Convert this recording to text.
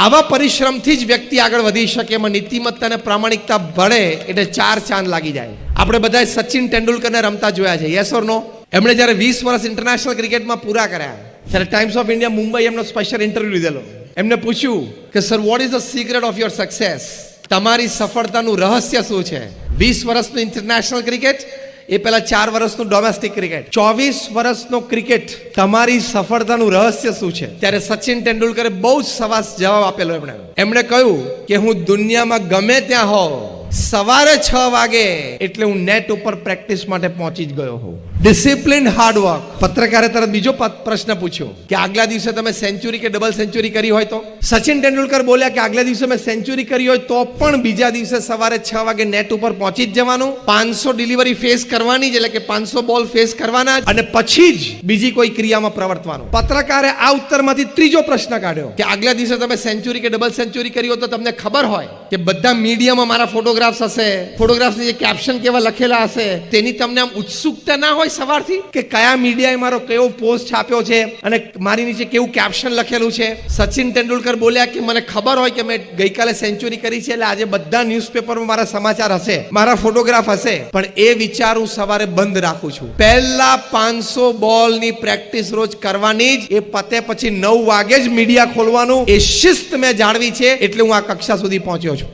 આવા પરિશ્રમથી જ વ્યક્તિ આગળ વધી શકે, એમાં નીતિમત્તા અને પ્રામાણિકતા ભળે એટલે 4 ચાંદ લાગી જાય. આપણે બધા સચિન તેંડુલકરને રમતા જોયા છે, યસ ઓર નો? એમણે જ્યારે 20 વર્ષ ઇન્ટરનેશનલ ક્રિકેટમાં પૂરા કર્યા ત્યારે ટાઈમ્સ ઓફ ઇન્ડિયા મુંબઈ એમનો સ્પેશિયલ ઇન્ટરવ્યુ લીધેલો. એમને પૂછ્યું કે sir, what is the secret of your success? તમારી સફળતાનું રહસ્ય શું છે? 20 વર્ષનું ઇન્ટરનેશનલ ક્રિકેટ, એ પહેલા 4 વર્ષનું ડોમેસ્ટિક ક્રિકેટ, 24 વર્ષનો ક્રિકેટ, તમારી સફળતાનું રહસ્ય શું છે? ત્યારે સચિન તેંડુલકરે બહુ જ સવાસ જવાબ આપેલો. એમણે કહ્યું કે હું દુનિયામાં ગમે ત્યાં હોઉં, સવારે 6 વાગે એટલે હું નેટ ઉપર પ્રેક્ટિસ માટે પહોંચી જ ગયો હોઉં. Discipline, hard work. પત્રકારે તરત બીજો પ્રશ્ન પૂછ્યો કે આગલા દિવસે તમે સેન્ચુરી કે ડબલ સેન્ચુરી કરી હોય તો? સચિન તેંડુલકર બોલ્યા કે આગલા દિવસે મેં સેન્ચુરી કરી હોય તો પણ બીજા દિવસે સવારે 6 વાગે નેટ ઉપર પહોંચી જ જવાનું, 500 ડિલિવરી ફેસ કરવાની જ, એટલે કે 500 બોલ ફેસ કરવાના અને પછી જ બીજી કોઈ ક્રિયામાં પ્રવર્તવાનું. પત્રકારે આ ઉત્તરમાંથી ત્રીજો પ્રશ્ન કાઢ્યો કે આગલા દિવસે તમે સેન્ચુરી કે ડબલ સેન્ચુરી કરી હોય તો તમને ખબર હોય કે બધા મીડિયામાં મારા ફોટોગ્રાફ્સ હશે, ફોટોગ્રાફ્સની જે કેપ્શન કેવા લખેલા હશે તેની તમને આમ ઉત્સુકતા ના હોય સવારથી કે કયા મીડિયાએ મારો કેવો પોસ્ટ છાપ્યો છે અને મારી નીચે કેવું કેપ્શન લખેલું છે? સચિન તેંડુલકર બોલ્યા કે મને ખબર હોય કે મેં ગઈકાલે સેન્ચુરી કરી છે એટલે આજે બધા ન્યૂઝપેપરમાં મારા સમાચાર હશે, મારા ફોટોગ્રાફ હશે, પણ એ વિચાર હું સવારે બંધ રાખું છું. પહેલા 500 બોલની પ્રેક્ટિસ રોજ કરવાની જ, એ પતે પછી 9 વાગે જ મીડિયા ખોલવાનું, એ શિસ્ત મેં જાળવી છે એટલે હું આ કક્ષા સુધી પહોંચ્યો છું.